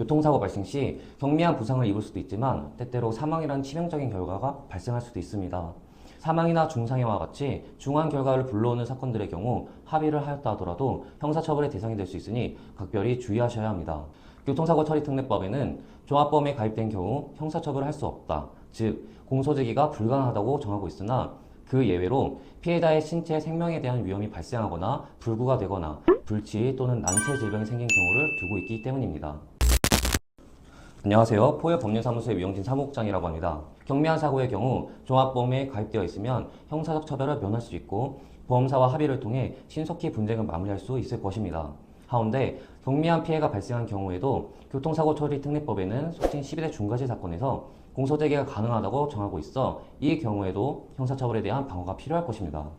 교통사고 발생 시 경미한 부상을 입을 수도 있지만 때때로 사망이란 치명적인 결과가 발생할 수도 있습니다. 사망이나 중상해와 같이 중한 결과를 불러오는 사건들의 경우 합의를 하였다 하더라도 형사처벌의 대상이 될 수 있으니 각별히 주의하셔야 합니다. 교통사고 처리 특례법에는 종합범에 가입된 경우 형사처벌을 할 수 없다. 즉, 공소제기가 불가능하다고 정하고 있으나 그 예외로 피해자의 신체 생명에 대한 위험이 발생하거나 불구가 되거나 불치 또는 난체 질병이 생긴 경우를 두고 있기 때문입니다. 안녕하세요. 포효법률사무소의 위영진 사무국장이라고 합니다. 경미한 사고의 경우 종합보험에 가입되어 있으면 형사적 처벌을 면할 수 있고 보험사와 합의를 통해 신속히 분쟁을 마무리할 수 있을 것입니다. 하운데 경미한 피해가 발생한 경우에도 교통사고 처리 특례법에는 속칭 12대 중과실 사건에서 공소제기가 가능하다고 정하고 있어 이 경우에도 형사처벌에 대한 방어가 필요할 것입니다.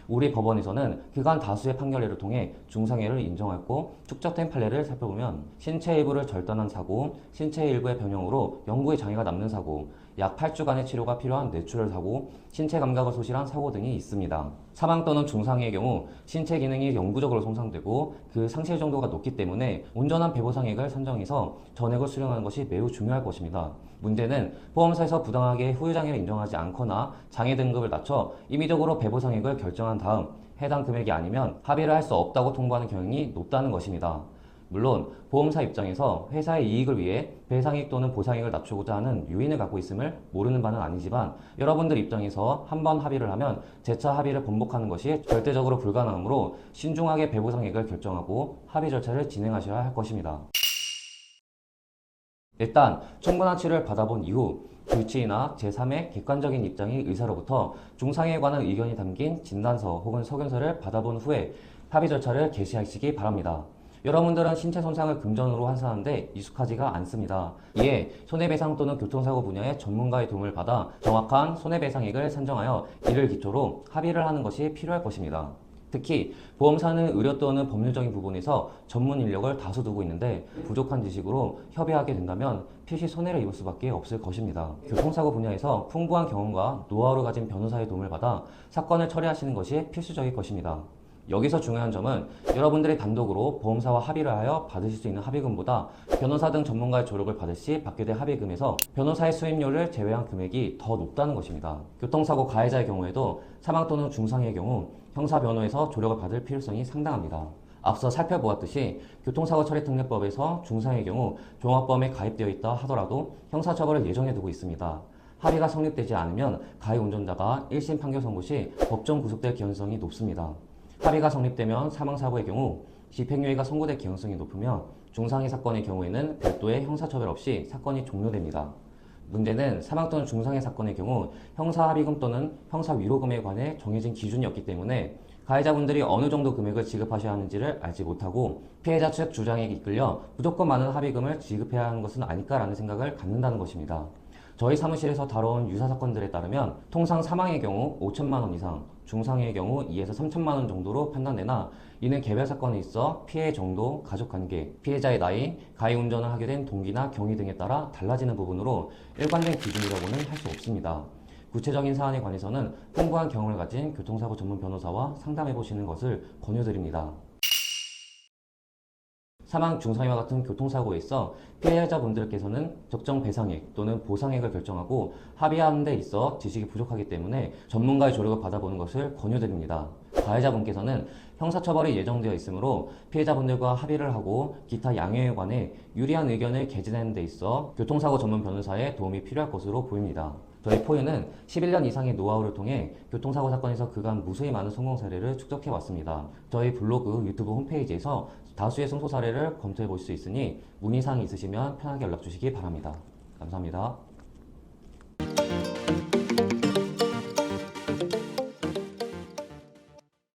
우리 법원에서는 그간 다수의 판결례를 통해 중상해를 인정하고 축적된 판례를 살펴보면 신체 일부를 절단한 사고, 신체 일부의 변형으로 영구의 장애가 남는 사고, 약 8주간의 치료가 필요한 뇌출혈 사고, 신체 감각을 소실한 사고 등이 있습니다. 사망 또는 중상해의 경우 신체 기능이 영구적으로 손상되고 그 상실 정도가 높기 때문에 온전한 배보상액을 산정해서 전액을 수령하는 것이 매우 중요할 것입니다. 문제는 보험사에서 부당하게 후유장애를 인정하지 않거나 장애 등급을 낮춰 임의적으로 배보상액을 결정한 다음 해당 금액이 아니면 합의를 할 수 없다고 통보하는 경향이 높다는 것입니다. 물론 보험사 입장에서 회사의 이익을 위해 배상액 또는 보상액을 낮추고자 하는 요인을 갖고 있음을 모르는 바는 아니지만 여러분들 입장에서 한 번 합의를 하면 재차 합의를 번복하는 것이 절대적으로 불가능하므로 신중하게 배보상액을 결정하고 합의 절차를 진행하셔야 할 것입니다. 일단 충분한 치료를 받아본 이후 불치이나 제3의 객관적인 입장의 의사로부터 중상해에 관한 의견이 담긴 진단서 혹은 소견서를 받아본 후에 합의 절차를 개시하시기 바랍니다. 여러분들은 신체 손상을 금전으로 환산하는데 익숙하지가 않습니다. 이에 손해배상 또는 교통사고 분야의 전문가의 도움을 받아 정확한 손해배상액을 산정하여 이를 기초로 합의를 하는 것이 필요할 것입니다. 특히 보험사는 의료 또는 법률적인 부분에서 전문 인력을 다수 두고 있는데 부족한 지식으로 협의하게 된다면 필시 손해를 입을 수밖에 없을 것입니다. 교통사고 분야에서 풍부한 경험과 노하우를 가진 변호사의 도움을 받아 사건을 처리하시는 것이 필수적일 것입니다. 여기서 중요한 점은 여러분들이 단독으로 보험사와 합의를 하여 받으실 수 있는 합의금보다 변호사 등 전문가의 조력을 받을 시 받게 될 합의금에서 변호사의 수임료를 제외한 금액이 더 높다는 것입니다. 교통사고 가해자의 경우에도 사망 또는 중상해의 경우 형사변호에서 조력을 받을 필요성이 상당합니다. 앞서 살펴보았듯이 교통사고 처리 특례법에서 중상해의 경우 종합보험에 가입되어 있다 하더라도 형사처벌을 예정해 두고 있습니다. 합의가 성립되지 않으면 가해 운전자가 1심 판결 선고 시 법정 구속될 가능성이 높습니다. 합의가 성립되면 사망사고의 경우 집행유예가 선고될 가능성이 높으며 중상해 사건의 경우에는 별도의 형사처벌 없이 사건이 종료됩니다. 문제는 사망 또는 중상해 사건의 경우 형사합의금 또는 형사위로금에 관해 정해진 기준이 없기 때문에 가해자분들이 어느 정도 금액을 지급하셔야 하는지를 알지 못하고 피해자 측 주장에 이끌려 무조건 많은 합의금을 지급해야 하는 것은 아닐까라는 생각을 갖는다는 것입니다. 저희 사무실에서 다뤄온 유사 사건들에 따르면 통상 사망의 경우 5천만 원 이상, 중상해의 경우 2에서 3천만 원 정도로 판단되나 이는 개별 사건에 있어 피해 정도, 가족관계, 피해자의 나이, 가해 운전을 하게 된 동기나 경위 등에 따라 달라지는 부분으로 일관된 기준이라고는 할 수 없습니다. 구체적인 사안에 관해서는 풍부한 경험을 가진 교통사고 전문 변호사와 상담해 보시는 것을 권유드립니다. 사망, 중상해와 같은 교통사고에 있어 피해자분들께서는 적정 배상액 또는 보상액을 결정하고 합의하는 데 있어 지식이 부족하기 때문에 전문가의 조력을 받아보는 것을 권유드립니다. 가해자분께서는 형사처벌이 예정되어 있으므로 피해자분들과 합의를 하고 기타 양형에 관해 유리한 의견을 개진하는 데 있어 교통사고 전문 변호사의 도움이 필요할 것으로 보입니다. 저희 포유는 11년 이상의 노하우를 통해 교통사고 사건에서 그간 무수히 많은 성공 사례를 축적해 왔습니다. 저희 블로그, 유튜브 홈페이지에서 다수의 승소 사례를 검토해 볼 수 있으니 문의사항이 있으시면 편하게 연락 주시기 바랍니다. 감사합니다.